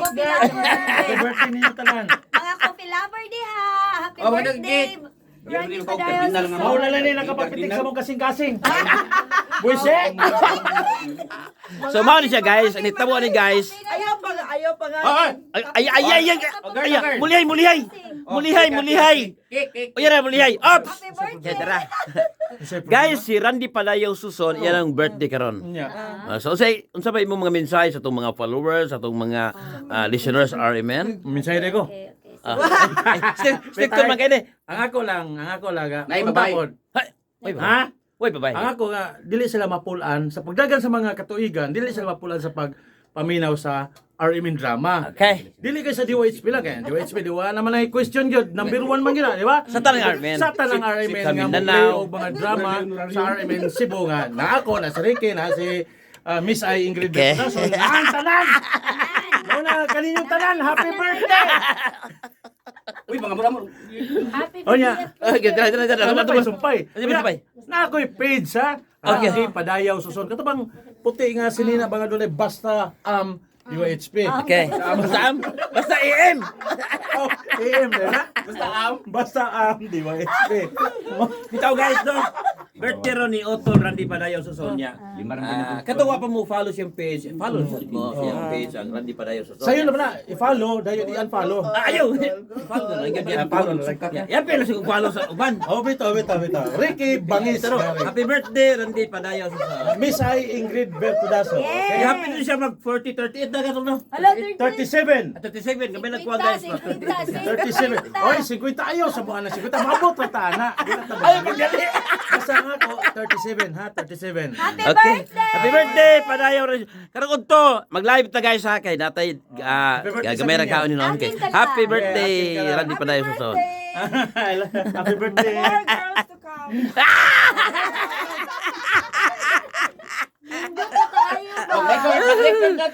coffee guys. lover. Happy birthday ninyo tanan. Mga coffee lover di ha. Happy Oh, birthday. cake. Randy Yung Padayon pinal nga. Mauna lang ni nakapapitik sa mong kasing-kasing. Buise. So mao ni siya guys, nitabo ni guys. Ayaw pa nga. Mulihay. Cake. O yan na, mulihay. Ops! Happy birthday. Kaya tara. Guys, si Randy Palayaw Suson, yan ang birthday karon. So unsa ba imong mga mensahe sa atong mga followers, sa atong mga listeners RMN? Minsay ko. Stick to man kay ni. Ang ako lang ga. Nay, babay. Ha? Oy, babay. Ang ako nga dili sila mapulan sa pagdagan sa mga katuigan, dili sila mapulan sa pagpaminaw sa RMN drama. Okay. Dili kay sa DOHP lang kay. DOHP diwa naman ay question gyud. Number 1 man gyud, di ba? Sa tanang RMN. Sa tanang RMN nga mo Mindanao. og mga drama sa RMN Cebu nga. Na ako na si Ricky na si Miss I Ingrid Okay. Berta. So, ang tanan. Muna kaninyong tanan, happy birthday. Uy, mga mura mo. Happy O niya. Okay, tara. Ano pa sumpay? Ano ba sumpay? Na ako'y page ha. Okay. Hindi padayaw susun. Katabang puti nga sinina ba nga doon basta UHP. Okay. Basta AM. Oh, AM na. Basta DYHP. Bitaw guys, no. Birthday ron ni Otto Randy Padayaw Susonya. Katuwa pa mo follow siyang page. Follow mo siyang page ang Randy Padayaw Susonya. Sa'yo naman na, i-follow, dayo i-unfollow. Ayaw. Follow na lang yan. Follow na lang. Yan pero sa follow sa uban. Oh, bitaw. Ricky Bangis. Pero happy birthday Randy Padayaw Susonya. Miss I Ingrid Bertudaso. Kaya happy din siya mag 40 38 na gato no. Hello, 37. 37 kami nagkuha guys. 37. Oy, 50 ayaw sa mga na 50. Mabot na ta na. Ayaw magali. Basta nga ko, 37 ha, 37. Happy Okay. birthday. Happy birthday Padayaw. Karong udto, mag-live ta guys ha kay natay birthday gamay ra sa kaon ni noon kay. Amin talaga. Happy birthday Yeah, Randy Padayaw Susonya. Happy birthday. More girls to come. Oh, record.